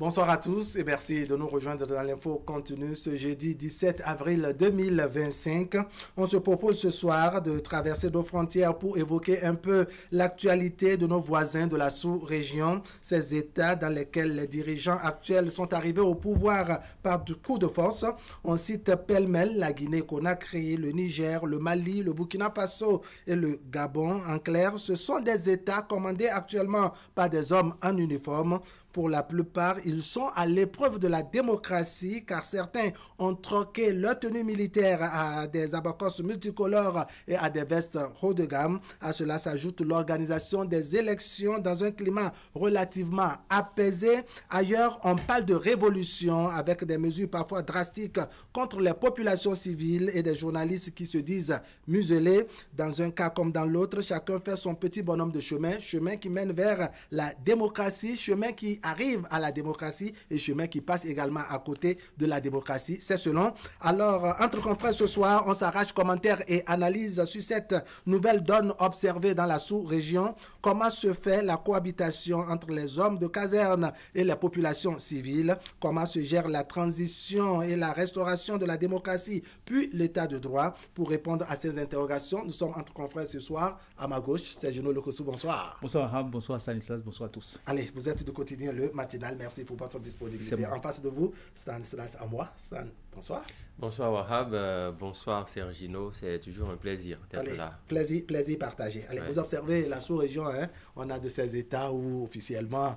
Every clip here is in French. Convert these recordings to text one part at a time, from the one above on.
Bonsoir à tous et merci de nous rejoindre dans l'info continue ce jeudi 17 avril 2025. On se propose ce soir de traverser nos frontières pour évoquer un peu l'actualité de nos voisins de la sous-région, ces États dans lesquels les dirigeants actuels sont arrivés au pouvoir par coup de force. On cite pêle-mêle la Guinée-Conakry, le Niger, le Mali, le Burkina Faso et le Gabon. En clair, ce sont des États commandés actuellement par des hommes en uniforme. Pour la plupart, ils sont à l'épreuve de la démocratie car certains ont troqué leur tenue militaire à des abacos multicolores et à des vestes haut de gamme. À cela s'ajoute l'organisation des élections dans un climat relativement apaisé. Ailleurs, on parle de révolution avec des mesures parfois drastiques contre les populations civiles et des journalistes qui se disent muselés. Dans un cas comme dans l'autre, chacun fait son petit bonhomme de chemin, chemin qui mène vers la démocratie, chemin qui arrive à la démocratie et chemin qui passe également à côté de la démocratie. C'est selon. Alors, entre confrères ce soir, on s'arrache commentaires et analyses sur cette nouvelle donne observée dans la sous-région. Comment se fait la cohabitation entre les hommes de caserne et les populations civiles? Comment se gère la transition et la restauration de la démocratie, puis l'état de droit? Pour répondre à ces interrogations, nous sommes entre confrères ce soir. À ma gauche, c'est Gino Lokosu. Bonsoir. Bonsoir Rahab, bonsoir Stanislas, bonsoir à tous. Allez, vous êtes de quotidien le matinal. Merci pour votre disponibilité. En face de vous, Stanislas à moi. Stan, bonsoir. Bonsoir Wahab, bonsoir Sergino. C'est toujours un plaisir d'être là. Plaisir partagé. Allez, vous observez la sous-région, hein, on a de ces États où officiellement,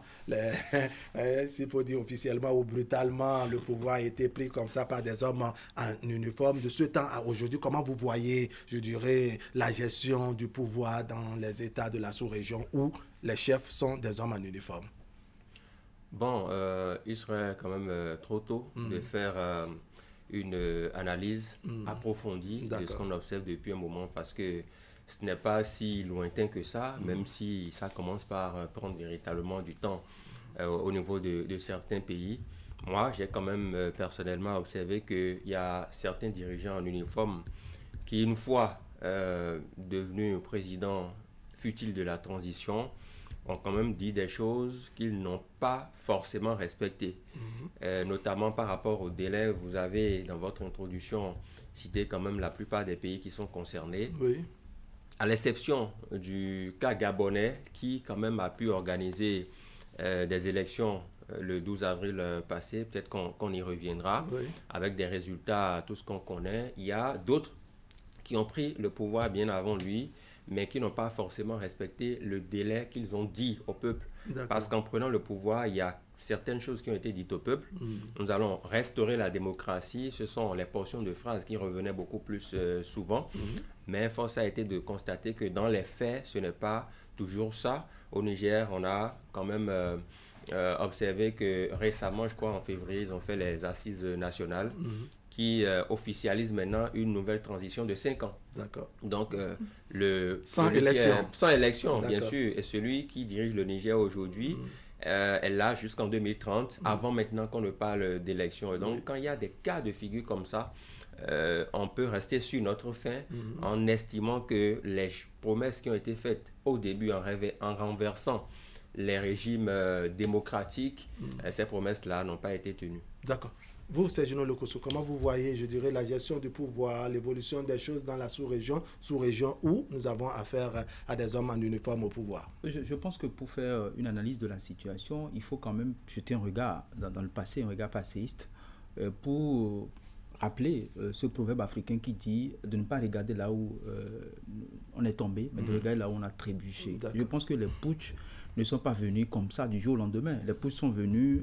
s'il faut dire officiellement ou brutalement, le pouvoir a été pris comme ça par des hommes en uniforme. De ce temps à aujourd'hui, comment vous voyez, je dirais, la gestion du pouvoir dans les États de la sous-région où les chefs sont des hommes en uniforme? Bon, il serait quand même trop tôt de faire une analyse approfondie de ce qu'on observe depuis un moment parce que ce n'est pas si lointain que ça, même si ça commence par prendre véritablement du temps au niveau de certains pays. Moi, j'ai quand même personnellement observé qu'il y a certains dirigeants en uniforme qui, une fois devenus président fut-il de la transition, ont quand même dit des choses qu'ils n'ont pas forcément respectées, notamment par rapport au délai. Vous avez, dans votre introduction, cité quand même la plupart des pays qui sont concernés, à l'exception du cas gabonais, qui quand même a pu organiser des élections le 12 avril passé, peut-être qu'on y reviendra, avec des résultats, tout ce qu'on connaît. Il y a d'autres qui ont pris le pouvoir bien avant lui, mais qui n'ont pas forcément respecté le délai qu'ils ont dit au peuple. Parce qu'en prenant le pouvoir, il y a certaines choses qui ont été dites au peuple. Nous allons restaurer la démocratie. Ce sont les portions de phrases qui revenaient beaucoup plus souvent. Mais force a été de constater que dans les faits, ce n'est pas toujours ça. Au Niger, on a quand même observé que récemment, je crois en février, ils ont fait les assises nationales qui officialise maintenant une nouvelle transition de 5 ans. D'accord. Donc, sans élection. Sans élection, bien sûr. Et celui qui dirige le Niger aujourd'hui, est là jusqu'en 2030, avant maintenant qu'on ne parle d'élection. Et donc, quand il y a des cas de figure comme ça, on peut rester sur notre faim en estimant que les promesses qui ont été faites au début en renversant les régimes démocratiques, ces promesses-là n'ont pas été tenues. D'accord. Vous, Sergino Lokosu, comment vous voyez, je dirais, la gestion du pouvoir, l'évolution des choses dans la sous-région où nous avons affaire à des hommes en uniforme au pouvoir? Je pense que pour faire une analyse de la situation, il faut quand même jeter un regard dans le passé, un regard passéiste, pour rappeler ce proverbe africain qui dit de ne pas regarder là où on est tombé, mais de regarder là où on a trébuché. Je pense que les putsch ne sont pas venus comme ça du jour au lendemain. Les putsch sont venus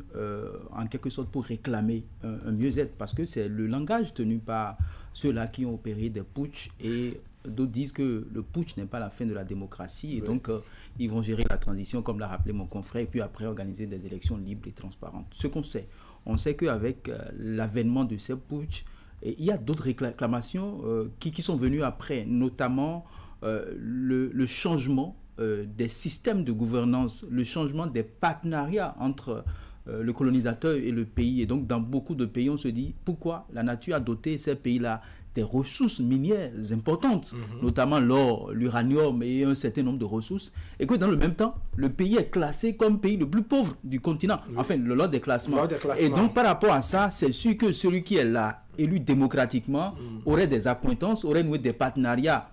en quelque sorte pour réclamer un mieux-être, parce que c'est le langage tenu par ceux-là qui ont opéré des putsch, et d'autres disent que le putsch n'est pas la fin de la démocratie, et donc ils vont gérer la transition comme l'a rappelé mon confrère, et puis après organiser des élections libres et transparentes. Ce qu'on sait, on sait qu'avec l'avènement de ces putsch, il y a d'autres réclamations qui sont venues après, notamment le changement des systèmes de gouvernance, le changement des partenariats entre le colonisateur et le pays. Et donc, dans beaucoup de pays, on se dit pourquoi la nature a doté ces pays-là des ressources minières importantes, notamment l'or, l'uranium et un certain nombre de ressources, et que dans le même temps, le pays est classé comme pays le plus pauvre du continent, enfin, lors des classements. Et donc, par rapport à ça, c'est sûr que celui qui est là, élu démocratiquement, aurait des accointances, aurait noué des partenariats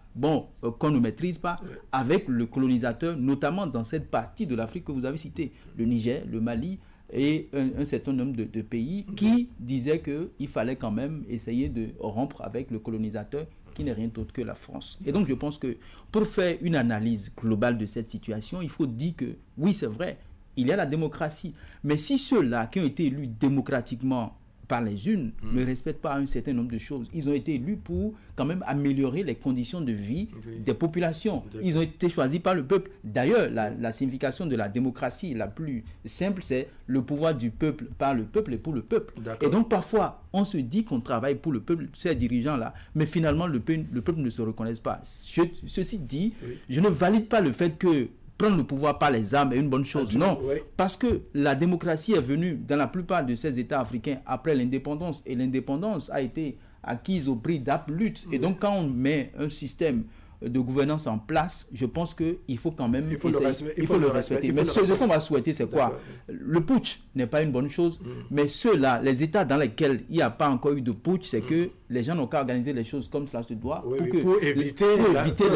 qu'on ne maîtrise pas, avec le colonisateur, notamment dans cette partie de l'Afrique que vous avez citée, le Niger, le Mali, et un certain nombre de pays qui disaient qu'il fallait quand même essayer de rompre avec le colonisateur qui n'est rien d'autre que la France. Et donc je pense que pour faire une analyse globale de cette situation, il faut dire que oui, c'est vrai, il y a la démocratie, mais si ceux-là qui ont été élus démocratiquement par les unes ne respectent pas un certain nombre de choses. Ils ont été élus pour quand même améliorer les conditions de vie des populations. Ils ont été choisis par le peuple. D'ailleurs, la signification de la démocratie la plus simple, c'est le pouvoir du peuple par le peuple et pour le peuple. Et donc parfois, on se dit qu'on travaille pour le peuple, ces dirigeants-là, mais finalement, le peuple ne se reconnaît pas. Ceci dit, je ne valide pas le fait que prendre le pouvoir par les armes est une bonne chose. Non, parce que la démocratie est venue dans la plupart de ces États africains après l'indépendance. Et l'indépendance a été acquise au prix d'âpres luttes. Et donc, quand on met un système de gouvernance en place, je pense qu'il faut quand même... Il faut le respecter. Mais ce qu'on va souhaiter, c'est quoi? Le putsch n'est pas une bonne chose, mais ceux-là, les États dans lesquels il n'y a pas encore eu de putsch, c'est que les gens n'ont qu'à organiser les choses comme cela se doit pour éviter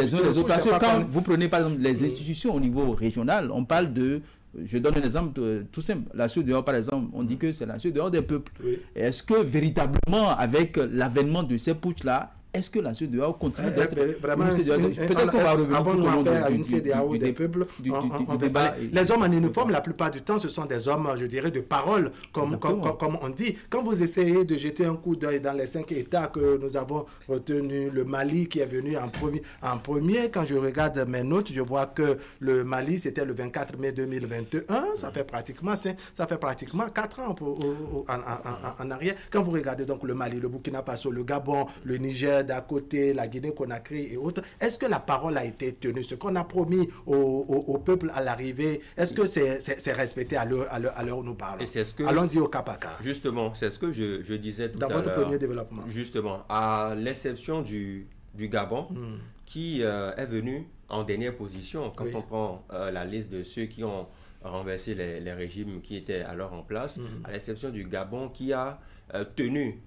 les uns les autres. Parce que quand vous prenez par exemple les institutions au niveau régional, on parle de... Je donne un exemple tout simple. La CEDEAO, par exemple, on dit que c'est la CEDEAO des peuples. Est-ce que véritablement, avec l'avènement de ces putschs-là, est-ce que la CEDEAO continue d'être vraiment peut-être qu'on va revenir à une CEDEAO des peuples les hommes en uniforme, la plupart du temps, ce sont des hommes, je dirais, de parole, comme on dit. Quand vous essayez de jeter un coup d'œil dans les 5 États que nous avons retenus, le Mali qui est venu en premier, quand je regarde mes notes, je vois que le Mali, c'était le 24 mai 2021, ça fait pratiquement 4 ans en arrière. Quand vous regardez donc le Mali, le Burkina Faso, le Gabon, le Niger, d'à côté, la Guinée-Conakry et autres, est-ce que la parole a été tenue? Ce qu'on a promis au peuple à l'arrivée, est-ce que c'est respecté à l'heure où nous parlons? Allons-y au cas par cas. Justement, c'est ce que je disais tout à l'heure. Dans votre premier développement. Justement, à l'exception du Gabon, qui est venu en dernière position, quand on prend la liste de ceux qui ont renversé les régimes qui étaient alors en place, à l'exception du Gabon qui a tenu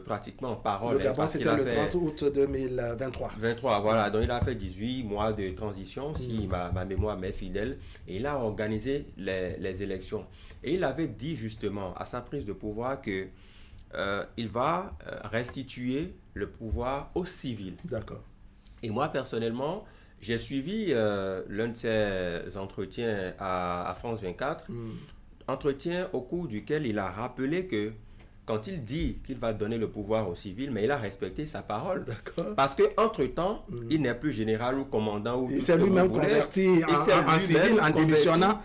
pratiquement parole. Le Gabon, c'était le 30 août 2023. Voilà. Donc, il a fait 18 mois de transition, si ma mémoire m'est fidèle. Et il a organisé les élections. Et il avait dit justement à sa prise de pouvoir que il va restituer le pouvoir aux civils. D'accord. Et moi, personnellement, j'ai suivi l'un de ses entretiens à France 24, entretien au cours duquel il a rappelé que quand il dit qu'il va donner le pouvoir aux civils, mais il a respecté sa parole. Parce qu'entre-temps, il n'est plus général ou commandant. Il s'est lui-même converti en civil en démissionnant.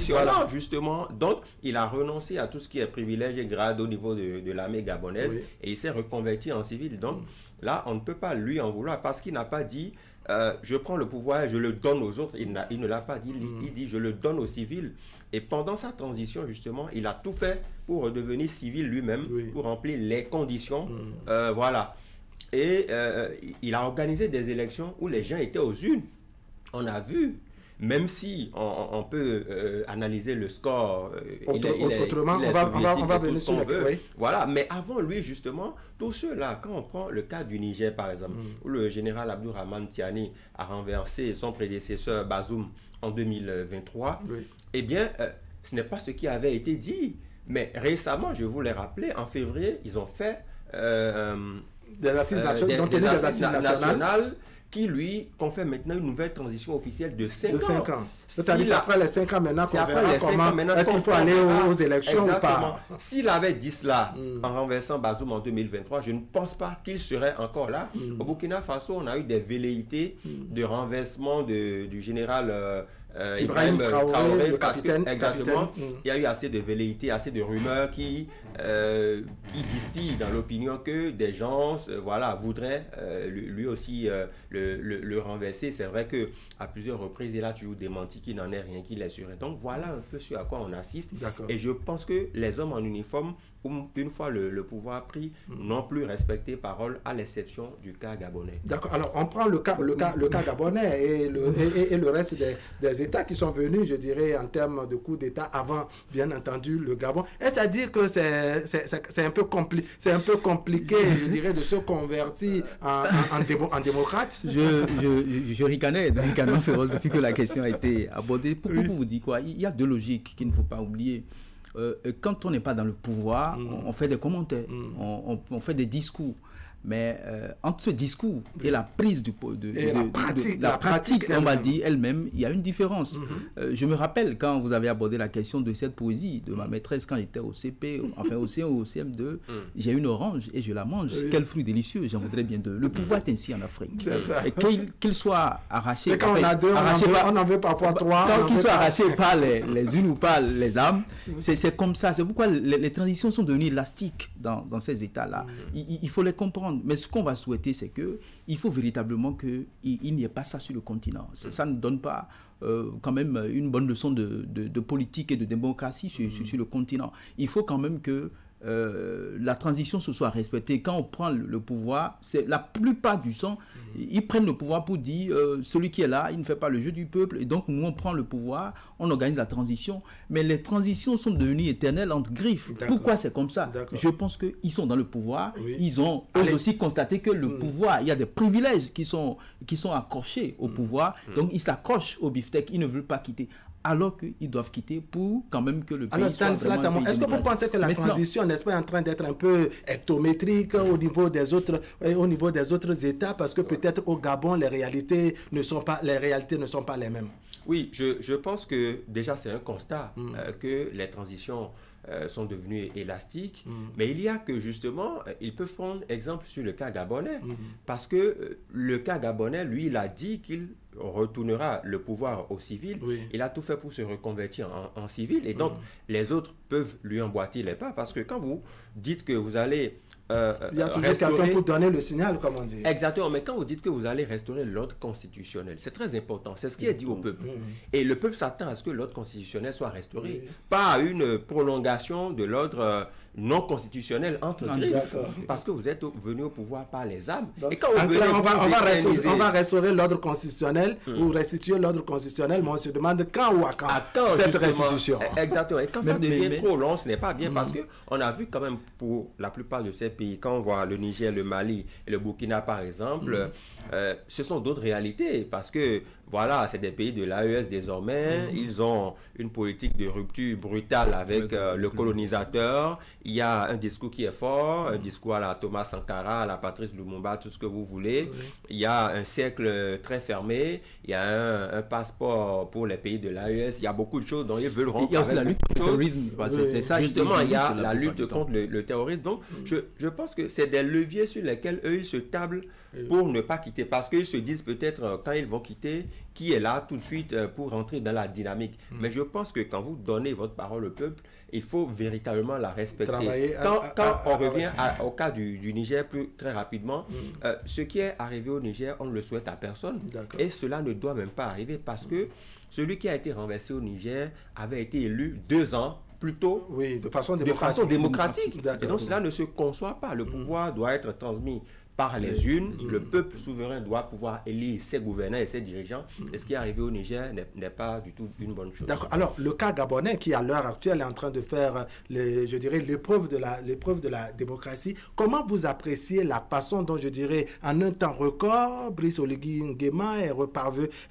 Voilà, justement. Donc, il a renoncé à tout ce qui est privilège et grade au niveau de l'armée gabonaise et il s'est reconverti en civil. Donc, là, on ne peut pas lui en vouloir parce qu'il n'a pas dit je prends le pouvoir et je le donne aux autres. Il ne l'a pas dit. Il dit je le donne aux civils. Et pendant sa transition, justement, il a tout fait pour redevenir civil lui-même, pour remplir les conditions. Voilà. Et il a organisé des élections où les gens étaient aux urnes. On a vu, même si on peut analyser le score, autrement, on va venir sur Voilà, mais avant lui, justement, tous ceux-là, quand on prend le cas du Niger, par exemple, où le général Abdourahmane Tiani a renversé son prédécesseur Bazoum en 2023, eh bien, ce n'est pas ce qui avait été dit. Mais récemment, je vous l'ai rappelé, en février, ils ont fait des assises nationales. Ils ont tenu des assises nationales qui lui confère maintenant une nouvelle transition officielle de 5 ans. C'est-à-dire c'est après les 5 ans maintenant qu'on verra comment est-ce qu'il faut aller aux élections ou pas. S'il avait dit cela en renversant Bazoum en 2023, je ne pense pas qu'il serait encore là. Au Burkina Faso, on a eu des velléités de renversement du général Ibrahim Traoré, le capitaine. Exactement. Il y a eu assez de velléités, assez de rumeurs qui distillent dans l'opinion que des gens voudraient lui aussi le renverser. C'est vrai qu'à plusieurs reprises, il a toujours démenti qu'il n'en est rien, qu'il est sûr. Donc voilà un peu ce à quoi on assiste. Et je pense que les hommes en uniforme une fois le pouvoir pris, n'ont plus respecté parole, à l'exception du cas gabonais. D'accord. Alors, on prend le cas gabonais et le reste des États qui sont venus, je dirais, en termes de coup d'État avant, bien entendu, le Gabon. Est-ce à dire que c'est un peu compliqué, je dirais, de se convertir en démocrate? Je ricanais dans le canon féroce depuis que la question a été abordée. Pourquoi vous dites quoi? Il y a deux logiques qu'il ne faut pas oublier. Quand on n'est pas dans le pouvoir, on fait des commentaires, on fait des discours. Mais entre ce discours et la prise la pratique, on va dire elle-même, il y a une différence. Je me rappelle quand vous avez abordé la question de cette poésie de ma maîtresse quand j'étais au CP, enfin au CM ou au CM2, j'ai une orange et je la mange. Quel fruit délicieux, j'en voudrais bien deux. Le pouvoir est ainsi en Afrique. Qu'il soit arraché. Mais quand on a deux, on en veut parfois trois. Quand qu'il soit arraché par les unes ou par les âmes, c'est comme ça. C'est pourquoi les transitions sont devenues élastiques dans ces états-là. Il faut les comprendre. Mais ce qu'on va souhaiter, c'est qu'il faut véritablement qu'il n'y ait pas ça sur le continent. Ça ne donne pas quand même une bonne leçon de politique et de démocratie sur le continent. Il faut quand même que la transition se soit respectée. Quand on prend le pouvoir, c'est la plupart du temps, ils prennent le pouvoir pour dire celui qui est là, il ne fait pas le jeu du peuple, et donc nous on prend le pouvoir, on organise la transition, mais les transitions sont devenues éternelles entre griffes. Pourquoi c'est comme ça? Je pense qu'ils sont dans le pouvoir, ils ont aussi constaté que le pouvoir, il y a des privilèges qui sont accrochés au pouvoir, donc ils s'accrochent au beefsteak, ils ne veulent pas quitter. Alors qu'ils doivent quitter pour quand même que le pays soit vraiment un pays. Est-ce que vous pensez que la transition n'est pas en train d'être un peu hectométrique au niveau des autres États, parce que peut-être au Gabon les réalités ne sont pas les mêmes? Oui, je pense que déjà c'est un constat que les transitions sont devenues élastiques, mais il y a que justement, ils peuvent prendre exemple sur le cas gabonais, parce que le cas gabonais, lui, il a dit qu'il retournera le pouvoir au civil. Il a tout fait pour se reconvertir en civil, et donc les autres peuvent lui emboîter les pas, parce que quand vous dites que vous allez il y a toujours quelqu'un pour donner le signal, comme on dit. Exactement, mais quand vous dites que vous allez restaurer l'ordre constitutionnel, c'est très important, c'est ce qui est dit au peuple. Et le peuple s'attend à ce que l'ordre constitutionnel soit restauré, pas à une prolongation de l'ordre non constitutionnel entre griffes, parce que vous êtes venu au pouvoir par les âmes. Donc, et quand on va restaurer l'ordre constitutionnel ou restituer l'ordre constitutionnel, mais on se demande quand ou à quand cette restitution. Exactement, et quand ça devient trop long, ce n'est pas bien, parce qu'on a vu quand même pour la plupart de ces pays, quand on voit le Niger, le Mali et le Burkina par exemple, ce sont d'autres réalités, parce que voilà, c'est des pays de l'AES désormais, ils ont une politique de rupture brutale avec le colonisateur, il y a un discours qui est fort, un discours à la Thomas Sankara, à la Patrice Lumumba, tout ce que vous voulez, il y a un cercle très fermé, il y a un passeport pour les pays de l'AES, il y a beaucoup de choses dont ils veulent rendre. Il y a aussi la lutte contre le terrorisme. C'est ça, justement, il y a la lutte contre le terrorisme. Donc, je pense que c'est des leviers sur lesquels eux, ils se tablent pour ne pas quitter. Parce qu'ils se disent peut-être, quand ils vont quitter, qui est là tout de suite pour rentrer dans la dynamique. Mais je pense que quand vous donnez votre parole au peuple, il faut véritablement la respecter. Quand on revient au cas du Niger très rapidement, ce qui est arrivé au Niger, on ne le souhaite à personne. Et cela ne doit même pas arriver, parce que celui qui a été renversé au Niger avait été élu 2 ans plus tôt, de façon démocratique. Et donc cela ne se conçoit pas. Le pouvoir doit être transmis par les unes. Le peuple souverain doit pouvoir élire ses gouverneurs et ses dirigeants. Et ce qui est arrivé au Niger n'est pas du tout une bonne chose. D'accord. Alors, le cas gabonais, qui à l'heure actuelle est en train de faire, je dirais, l'épreuve de la démocratie, comment vous appréciez la façon dont, je dirais, en un temps record, Brice Oligui Nguema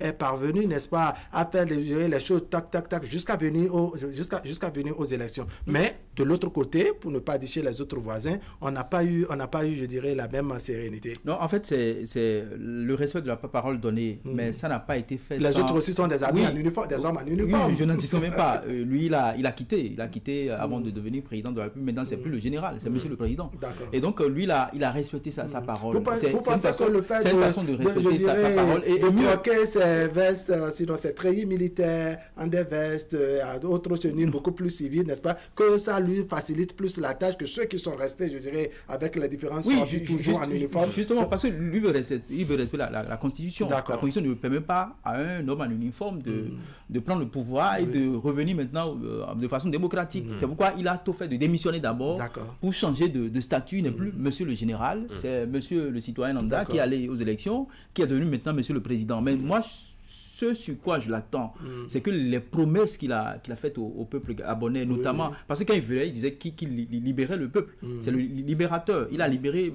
est parvenu, n'est-ce pas, à faire les choses tac, tac, tac, jusqu'à venir aux élections. Mais, de l'autre côté, pour ne pas dire chez les autres voisins, on n'a pas eu, je dirais, la même sérénité. Non, en fait, c'est le respect de la parole donnée, mais ça n'a pas été fait. Les autres aussi sont des amis en uniforme, des hommes en uniforme. Oui, je n'en dis même pas. Lui, il a quitté avant de devenir président de la République. Maintenant, c'est plus le général, c'est monsieur le président. Et donc, lui, il a respecté sa parole. C'est une façon de respecter sa parole. Et de ses vestes, sinon ses treillis militaires, en des vestes, d'autres tenues beaucoup plus civiles, n'est-ce pas, que ça lui facilite plus la tâche que ceux qui sont restés, je dirais, avec les différentes sorties toujours en uniforme. Justement, parce que lui veut respecter la Constitution. La Constitution ne permet pas à un homme en uniforme de prendre le pouvoir et de revenir maintenant de façon démocratique. C'est pourquoi il a tout fait de démissionner d'abord pour changer de statut. Il n'est plus monsieur le général, c'est monsieur le citoyen lambda qui est allé aux élections, qui est devenu maintenant monsieur le président. Mais moi, ce sur quoi je l'attends, c'est que les promesses qu'il a faites au peuple gabonais, notamment, parce que quand il venait, il disait qu'il libérait le peuple. C'est le libérateur. Il a libéré,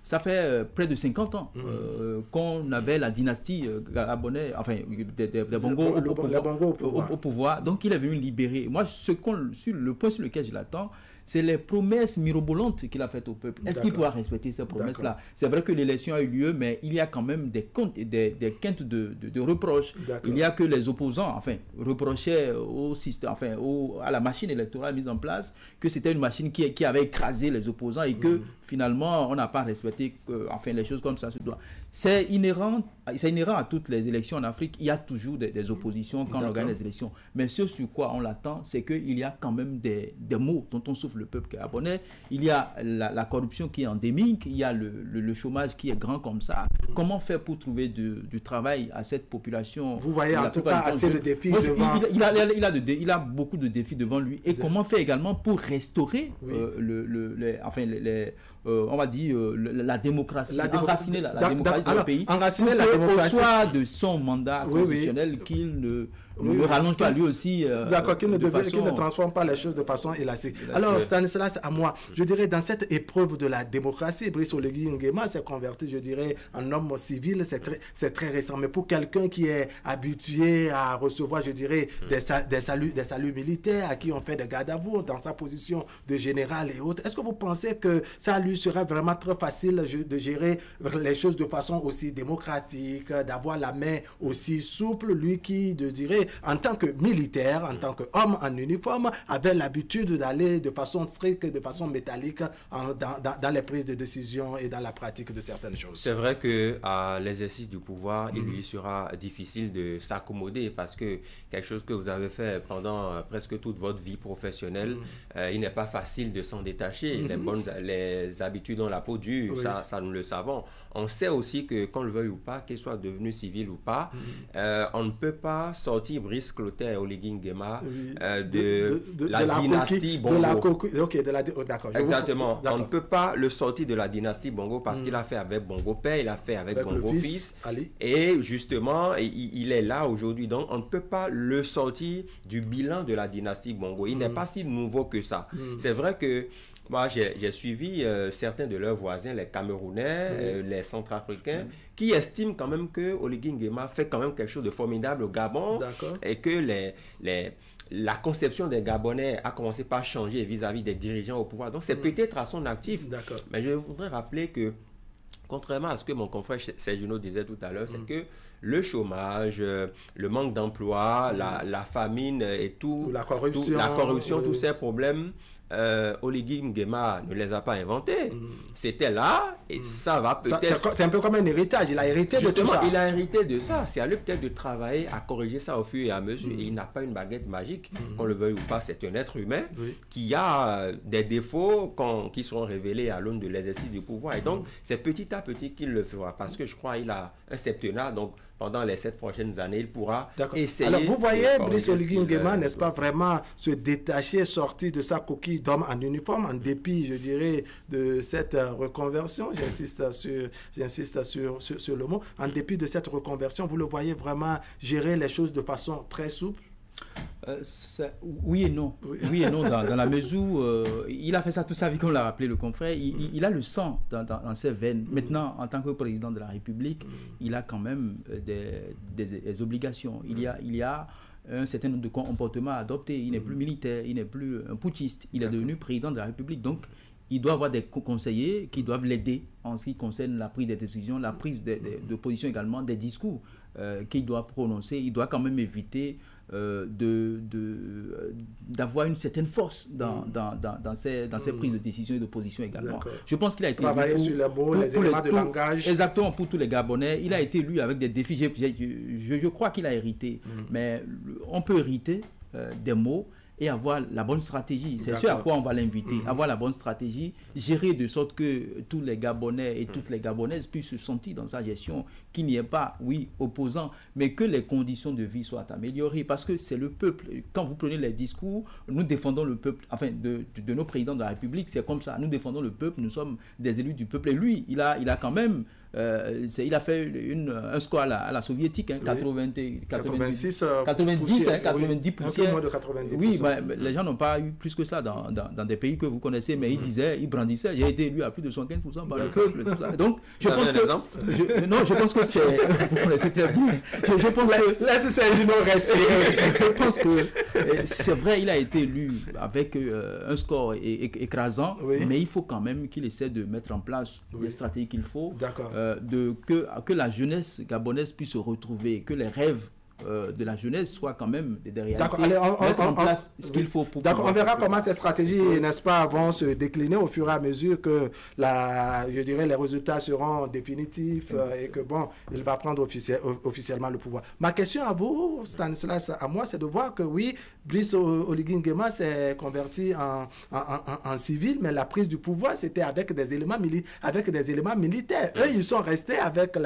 ça fait près de 50 ans qu'on avait la dynastie gabonaise, enfin, des Bongo au pouvoir. Donc, il est venu libérer. Moi, le point sur lequel je l'attends, c'est les promesses mirobolantes qu'il a faites au peuple. Est-ce qu'il pourra respecter ces promesses-là? C'est vrai que l'élection a eu lieu, mais il y a quand même des quintes de reproches. Il y a que les opposants, reprochaient au système, à la machine électorale mise en place, que c'était une machine qui avait écrasé les opposants et que finalement, on n'a pas respecté, les choses comme ça se doit. C'est inhérent à toutes les élections en Afrique. Il y a toujours des oppositions quand on organise les élections. Mais ce sur quoi on l'attend, c'est qu'il y a quand même des maux dont on souffre le peuple gabonais. Il y a la corruption qui est endémique, il y a le chômage qui est grand comme ça. Comment faire pour trouver du travail à cette population? Vous voyez en tout cas assez de défis devant... Il a beaucoup de défis devant lui. Et comment faire également pour restaurer on va dire la démocratie, enraciner la démocratie dans le pays, enraciner la démocratie au soir de son mandat constitutionnel, qu'il ne rallonge pas lui aussi. Qu'il ne transforme pas les choses de façon élastique. Alors, Stanislas, à moi, je dirais, dans cette épreuve de la démocratie, Brice Oligui Nguema s'est converti, je dirais, en homme civil, c'est très récent. Mais pour quelqu'un qui est habitué à recevoir, je dirais, des saluts militaires, à qui on fait des gardes à vous, dans sa position de général et autres, est-ce que vous pensez que ça lui sera vraiment très facile de gérer les choses de façon aussi démocratique, d'avoir la main aussi souple, lui qui, je dirais, en tant que militaire, en tant qu'homme en uniforme, avait l'habitude d'aller de façon stricte, de façon métallique dans les prises de décision et dans la pratique de certaines choses. C'est vrai qu'à l'exercice du pouvoir, il lui sera difficile de s'accommoder parce que quelque chose que vous avez fait pendant presque toute votre vie professionnelle, il n'est pas facile de s'en détacher. Les habitudes ont la peau dure, ça nous le savons. On sait aussi que qu'on le veuille ou pas, qu'il soit devenu civil ou pas, on ne peut pas sortir Brice Clotaire Oligui Nguema de la dynastie Bongo. D'accord. Exactement. On ne peut pas le sortir de la dynastie Bongo parce qu'il a fait avec Bongo Père, il a fait avec Bongo Fils. Et justement, il est là aujourd'hui. Donc, on ne peut pas le sortir du bilan de la dynastie Bongo. Il n'est pas si nouveau que ça. C'est vrai que moi, j'ai suivi certains de leurs voisins, les Camerounais, les Centrafricains, qui estiment quand même que Oligui Nguema fait quand même quelque chose de formidable au Gabon et que la conception des Gabonais a commencé par changer vis-à-vis des dirigeants au pouvoir. Donc, c'est peut-être à son actif. Mais je voudrais rappeler que, contrairement à ce que mon confrère Sergino disait tout à l'heure, c'est que le chômage, le manque d'emploi, la famine et tout, la corruption, tous ces problèmes, Oligui Nguema ne les a pas inventés. C'était là et ça va peut-être... C'est un peu comme un héritage. Il a hérité de tout ça. Il a hérité de ça. C'est à lui peut-être de travailler à corriger ça au fur et à mesure. Et il n'a pas une baguette magique. Qu'on le veuille ou pas, c'est un être humain qui a des défauts qui seront révélés à l'aune de l'exercice du pouvoir. Et donc, c'est petit à petit qu'il le fera. Parce que je crois qu'il a un septennat. Donc, pendant les 7 prochaines années, il pourra essayer... Alors, vous voyez, Brice Oligui Nguema, n'est-ce pas, vraiment se détacher, sortir de sa coquille d'homme en uniforme, en dépit, je dirais, de cette reconversion. J'insiste sur le mot. En dépit de cette reconversion, vous le voyez vraiment gérer les choses de façon très souple? Oui et non. Oui et non, dans la mesure où il a fait ça toute sa vie, comme l'a rappelé le confrère. Il a le sang dans ses veines. Maintenant, en tant que président de la République, il a quand même des obligations. Il y a un certain nombre de comportements à adopter. Il n'est plus militaire, il n'est plus un putschiste. Il est devenu président de la République. Donc, il doit avoir des conseillers qui doivent l'aider en ce qui concerne la prise des décisions, la prise de position également, des discours qu'il doit prononcer. Il doit quand même éviter d'avoir une certaine force dans ses prises de décision et de position également. Je pense qu'il a été... Travailler sur les mots, les éléments de langage. Exactement, pour tous les Gabonais. Il a été, lui, avec des défis. Je crois qu'il a hérité. Mais on peut hériter des mots et avoir la bonne stratégie. C'est ce à quoi on va l'inviter. Avoir la bonne stratégie, gérer de sorte que tous les Gabonais et toutes les Gabonaises puissent se sentir dans sa gestion, qu'il n'y ait pas, oui, opposants, mais que les conditions de vie soient améliorées, parce que c'est le peuple. Quand vous prenez les discours, nous défendons le peuple, enfin, de nos présidents de la République, c'est comme ça. Nous défendons le peuple, nous sommes des élus du peuple. Et lui, il a quand même... il a fait un score à la soviétique, hein, 90, 86, 90, hein, 90 oui, un peu moins de 90%. Oui, mais les gens n'ont pas eu plus que ça dans des pays que vous connaissez, mais il brandissait, j'ai été élu à plus de 75% par le peuple. Tout ça. Donc, je pense que... non, je pense que c'est... Vous connaissez très bien. Je pense que... Là, c'est je pense que c'est vrai, il a été élu avec un score écrasant, mais il faut quand même qu'il essaie de mettre en place les stratégies qu'il faut. D'accord. Que la jeunesse gabonaise puisse se retrouver, que les rêves de la jeunesse soient quand même des réalités. D'accord, allez, mettre en place ce qu'il faut pour... D'accord, on verra comment ces stratégies, n'est-ce pas, vont se décliner au fur et à mesure que, je dirais, les résultats seront définitifs et que, bon, il va prendre officiellement le pouvoir. Ma question à vous, Stanislas, à moi, c'est de voir que, oui, Brice Oligui Nguema s'est converti en civil, mais la prise du pouvoir, c'était avec des éléments militaires. Eux, ils sont restés avec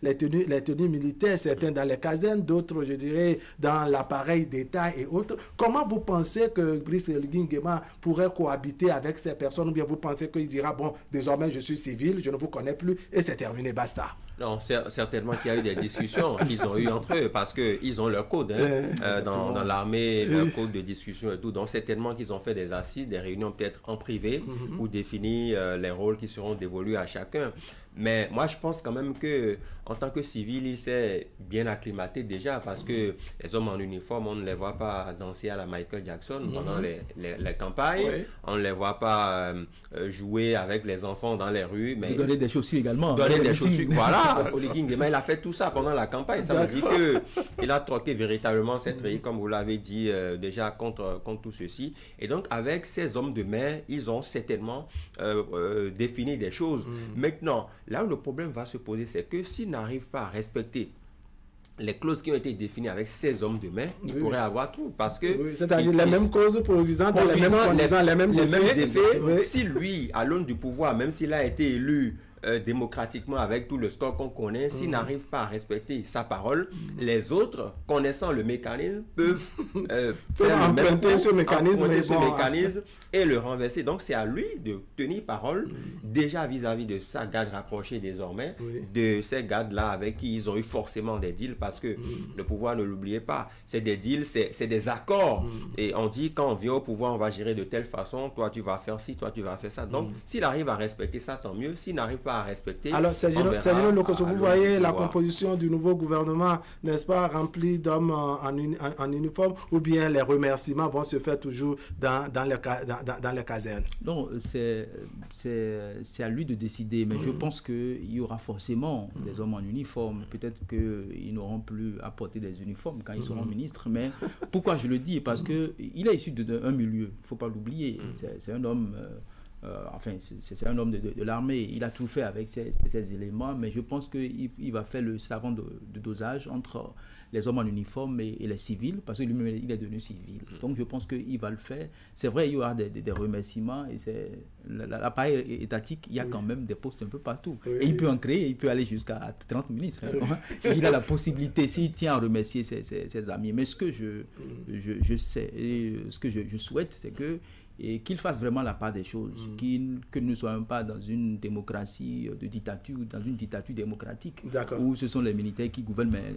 les tenues militaires, certains dans les casernes, d'autres, je dirais, dans l'appareil d'État et autres. Comment vous pensez que Brice Oligui Nguema pourrait cohabiter avec ces personnes, ou bien vous pensez qu'il dira, bon, désormais je suis civil, je ne vous connais plus, et c'est terminé, basta? Non, certainement qu'il y a eu des discussions qu'ils ont eues entre eux, parce qu'ils ont leur code dans l'armée, leur code de discussion et tout. Donc, certainement qu'ils ont fait des assises, des réunions peut-être en privé, où définir les rôles qui seront dévolus à chacun. Mais moi, je pense quand même que en tant que civil, il s'est bien acclimaté déjà, parce que les hommes en uniforme, on ne les voit pas danser à la Michael Jackson pendant les campagnes. On ne les voit pas jouer avec les enfants dans les rues. Mais donner des chaussures également. Donner des chaussures, voilà. Oligui Nguema, il a fait tout ça pendant la campagne. Ça veut dire qu'il a troqué véritablement cette règle, comme vous l'avez dit déjà, contre tout ceci. Et donc, avec ces hommes de main, ils ont certainement défini des choses. Maintenant, là où le problème va se poser, c'est que s'ils n'arrivent pas à respecter les clauses qui ont été définies avec ces hommes de main, ils pourraient avoir tout, parce que... c'est-à-dire les mêmes causes produisant les mêmes effets. Si lui, à l'aune du pouvoir, même s'il a été élu démocratiquement avec tout le score qu'on connaît, s'il n'arrive pas à respecter sa parole, les autres, connaissant le mécanisme, peuvent faire emprunter ce mécanisme et le renverser. Donc c'est à lui de tenir parole déjà vis-à-vis de sa garde rapprochée désormais, de ces gardes-là avec qui ils ont eu forcément des deals, parce que le pouvoir, ne l'oubliez pas, c'est des deals, c'est des accords. Et on dit, quand on vient au pouvoir, on va gérer de telle façon, toi tu vas faire ci, toi tu vas faire ça. Donc s'il arrive à respecter ça, tant mieux. S'il n'arrive pas à respecter... Alors, Sergino Lokoso, vous voyez la composition du nouveau gouvernement, n'est-ce pas, remplie d'hommes en uniforme, ou bien les remerciements vont se faire toujours dans les casernes? Non, c'est à lui de décider, mais je pense qu'il y aura forcément des hommes en uniforme. Peut-être qu'ils n'auront plus à porter des uniformes quand ils seront ministres, mais pourquoi je le dis? Parce qu'il est issu d'un milieu, il ne faut pas l'oublier. C'est un homme... c'est un homme de l'armée. Il a tout fait avec ces éléments, mais je pense qu'il va faire le savant de dosage entre les hommes en uniforme et les civils, parce que lui-même, il est devenu civil. Donc, je pense qu'il va le faire. C'est vrai, il y aura des remerciements, et l'appareil étatique, il y a quand même des postes un peu partout. Et il peut en créer, il peut aller jusqu'à 30 ministres. Il a la possibilité, s'il tient à remercier ses amis. Mais ce que je sais, et ce que je souhaite, c'est qu'il fasse vraiment la part des choses, que nous ne soyons pas dans une démocratie de dictature, dans une dictature démocratique, où ce sont les militaires qui gouvernent, mais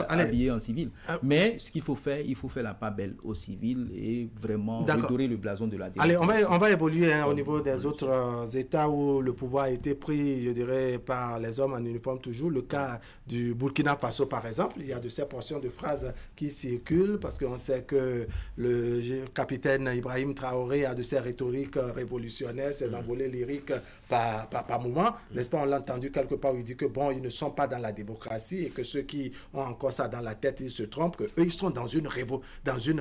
habillés en civil. Mais ce qu'il faut faire, il faut faire la part belle aux civils et vraiment redorer le blason de la démocratie. Allez, on va évoluer au niveau des autres États où le pouvoir a été pris, je dirais, par les hommes en uniforme toujours. Le cas du Burkina Faso, par exemple, il y a de ces portions de phrases qui circulent, parce qu'on sait que le capitaine Ibrahim Traoré a de ces rhétoriques révolutionnaires, ces envolées lyriques par moment, n'est-ce pas? On l'a entendu quelque part où il dit que bon, ils ne sont pas dans la démocratie et que ceux qui ont encore ça dans la tête, ils se trompent, qu'eux, ils sont dans une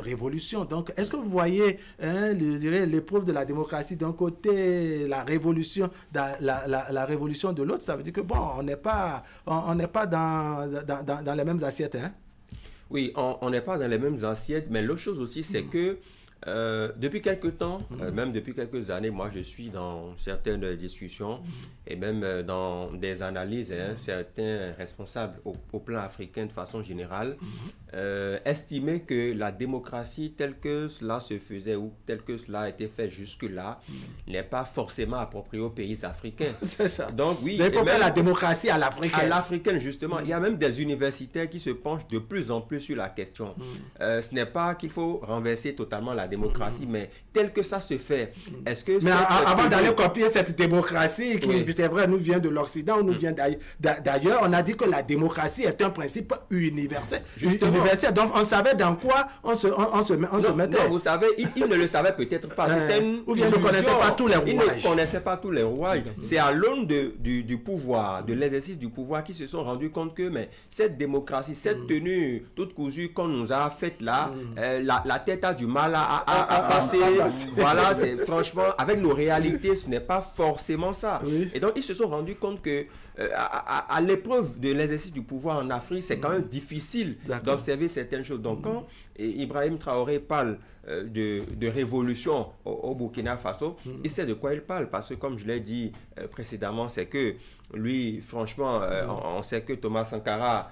révolution. Donc, est-ce que vous voyez l'épreuve de la démocratie d'un côté, la révolution de l'autre? Ça veut dire que bon, on n'est pas dans les mêmes assiettes, hein? Oui, on n'est pas dans les mêmes assiettes, mais l'autre chose aussi, c'est que Depuis quelques temps, même depuis quelques années, moi je suis dans certaines discussions et même dans des analyses. Certains responsables au plan africain de façon générale estimaient que la démocratie telle que cela se faisait ou telle que cela a été fait jusque-là n'est pas forcément appropriée aux pays africains. C'est ça. Donc oui, il faut faire la démocratie à l'africaine. À l'africaine, justement. Il y a même des universitaires qui se penchent de plus en plus sur la question. Ce n'est pas qu'il faut renverser totalement la démocratie, mais tel que ça se fait, est-ce que... Mais avant d'aller copier cette démocratie, qui, c'est vrai, nous vient de l'Occident, nous vient d'ailleurs, on a dit que la démocratie est un principe universel. Universel. Donc, on savait dans quoi on se mettait. Non, vous savez, il ne le savait peut-être pas. Ou bien il ne connaissait pas tous les rouages. Il ne connaissait pas tous les rouages. C'est à l'aune du pouvoir, de l'exercice du pouvoir, qu'ils se sont rendus compte que mais cette démocratie, cette tenue toute cousue qu'on nous a faite là, la tête a du mal à passer. Voilà, c'est franchement, avec nos réalités, ce n'est pas forcément ça. Oui. Et donc, ils se sont rendus compte que à l'épreuve de l'exercice du pouvoir en Afrique, c'est quand même difficile d'observer certaines choses. Donc, quand Ibrahim Traoré parle de révolution au Burkina Faso, il sait de quoi il parle, parce que comme je l'ai dit précédemment, c'est que lui, franchement, on sait que Thomas Sankara,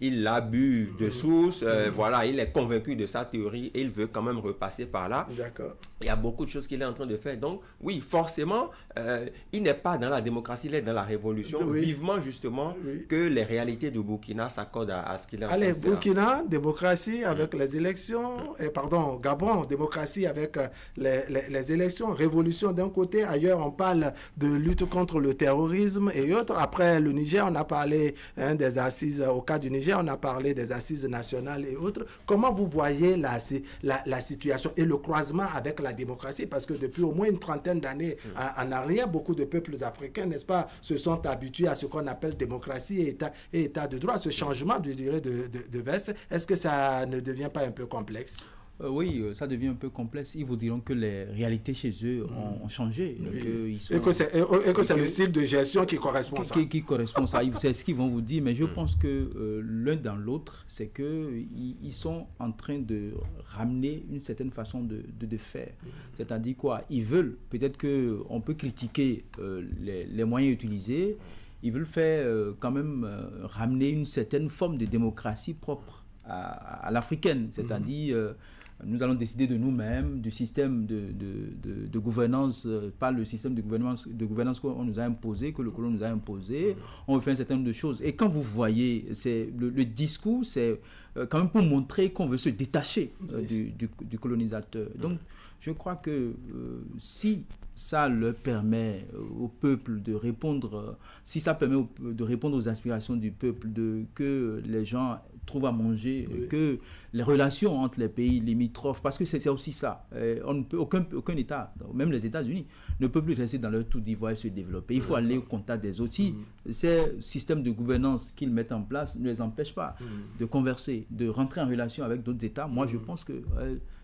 il a bu de source, voilà, il est convaincu de sa théorie et il veut quand même repasser par là. D'accord. Il y a beaucoup de choses qu'il est en train de faire. Donc, oui, forcément, il n'est pas dans la démocratie, il est dans la révolution. Oui. Vivement, justement, que les réalités du Burkina s'accordent à ce qu'il est en train de faire. Allez, Burkina, démocratie avec les élections, pardon, Gabon, démocratie avec les élections, révolution d'un côté, ailleurs on parle de lutte contre le terrorisme et autres. Après le Niger, on a parlé des assises, au cas du Niger, on a parlé des assises nationales et autres. Comment vous voyez la situation et le croisement avec la démocratie? Parce que depuis au moins une trentaine d'années en arrière, beaucoup de peuples africains, n'est-ce pas, se sont habitués à ce qu'on appelle démocratie et état de droit. Ce changement, je dirais, de veste, est-ce que ça ne devient pas un peu complexe? Oui, ça devient un peu complexe. Ils vous diront que les réalités chez eux ont changé. Oui. Et que c'est le style de gestion qui correspond à ça. Qui correspond à ça. C'est ce qu'ils vont vous dire. Mais je pense que l'un dans l'autre, c'est qu'ils sont en train de ramener une certaine façon de faire. C'est-à-dire quoi? Ils veulent, peut-être qu'on peut critiquer les moyens utilisés, ils veulent faire quand même ramener une certaine forme de démocratie propre à l'africaine. C'est-à-dire... nous allons décider de nous-mêmes, du système de gouvernance, pas le système de gouvernance qu'on nous a imposé, que le colon nous a imposé. On veut faire un certain nombre de choses. Et quand vous voyez, le discours, c'est quand même pour montrer qu'on veut se détacher du colonisateur. Donc, je crois que si ça leur permet au peuple de répondre, si ça permet de répondre aux aspirations du peuple, que les gens trouvent à manger, que les relations entre les pays limitrophes, parce que c'est aussi ça. On ne peut, aucun État, même les États-Unis, ne peut plus rester dans leur tour d'ivoire et se développer. Il faut aller au contact des autres. Si ces systèmes de gouvernance qu'ils mettent en place ne les empêchent pas de converser, de rentrer en relation avec d'autres États, moi je pense que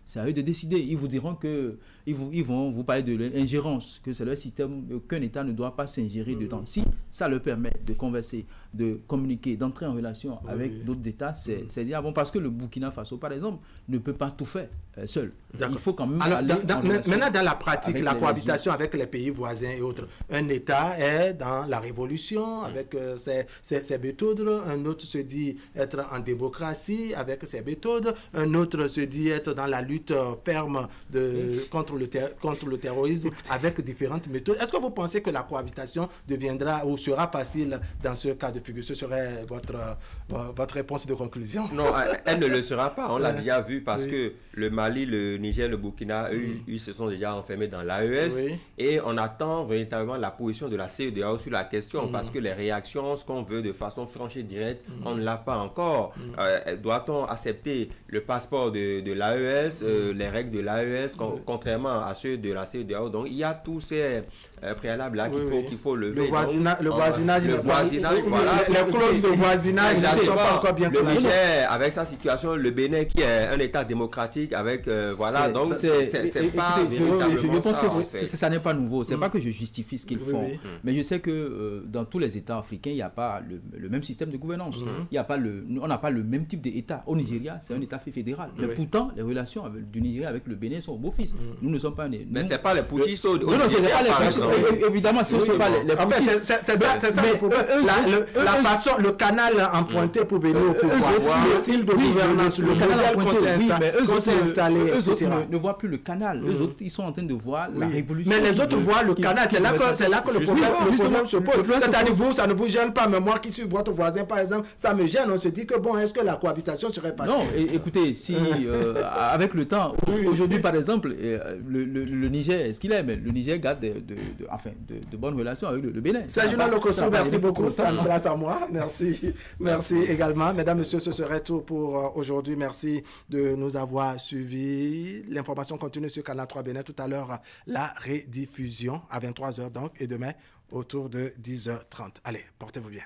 c'est à eux de décider. Ils vous diront que ils vont vous parler de l'ingérence, que c'est leur système, qu'un État ne doit pas s'ingérer dedans. Si ça leur permet de converser, de communiquer, d'entrer en relation avec d'autres États, c'est bien bon, parce que le Burkina Faso, par exemple, ne peut pas tout faire seul. Il faut quand même maintenant, dans la pratique, la cohabitation avec les pays voisins et autres, un État est dans la révolution avec ses méthodes, un autre se dit être en démocratie avec ses méthodes, un autre se dit être dans la lutte ferme contre le terrorisme avec différentes méthodes. Est-ce que vous pensez que la cohabitation deviendra ou sera facile dans ce cas de figure? Ce serait votre réponse de conclusion? Non, elle ne le sera pas. On l'a déjà vu parce que le Mali, le Niger, le Burkina, ils se sont déjà enfermés dans l'AES et on attend véritablement la position de la CEDEAO sur la question parce que les réactions, ce qu'on veut de façon franche et directe, on ne l'a pas encore. Doit-on accepter le passeport de l'AES, les règles de l'AES, contrairement à ceux de la CEDEAO? Donc, il y a tous ces préalables là qu'il faut lever. Le voisinage, voilà. Les clauses de voisinage ne sont pas encore bien claires. Le Niger, avec sa situation, le Bénin qui est un État démocratique, avec voilà, donc c'est pas véritablement je pense que ça n'est pas nouveau. C'est pas que je justifie ce qu'ils font, mais je sais que dans tous les États africains, il n'y a pas le même système de gouvernance. On n'a pas le même type d'État. Au Nigeria, c'est un État fédéral. Mais pourtant, les relations du Nigeria avec le Bénin sont beaux-fils. Nous ne sommes pas nés. Mais ce n'est pas les Poutis. Non, ce n'est pas les Poutis. Évidemment, ce n'est pas les Poutis. C'est ça le problème. La passion, le canal emprunté pour venir au pouvoir, le style de gouvernance, le canal qu'on s'est installé, eux autres ne voient plus le canal. Eux autres, ils sont en train de voir la révolution. Mais les autres voient le canal. C'est là que le problème se pose. C'est-à-dire, vous, ça ne vous gêne pas. Mais moi qui suis votre voisin, par exemple, ça me gêne. On se dit que bon, est-ce que la cohabitation serait passée? Non, écoutez, si avec le temps, aujourd'hui par exemple, le Niger, ce qu'il est, mais le Niger garde de bonnes relations avec le Bénin. Serge Lokosso, merci beaucoup. Stanislas à moi. Merci également. Mesdames, Messieurs, ce serait tout pour aujourd'hui. Merci de nous avoir suivis. L'information continue sur Canal 3 Bénin. Tout à l'heure, la rediffusion à 23h donc et demain autour de 10h30. Allez, portez-vous bien.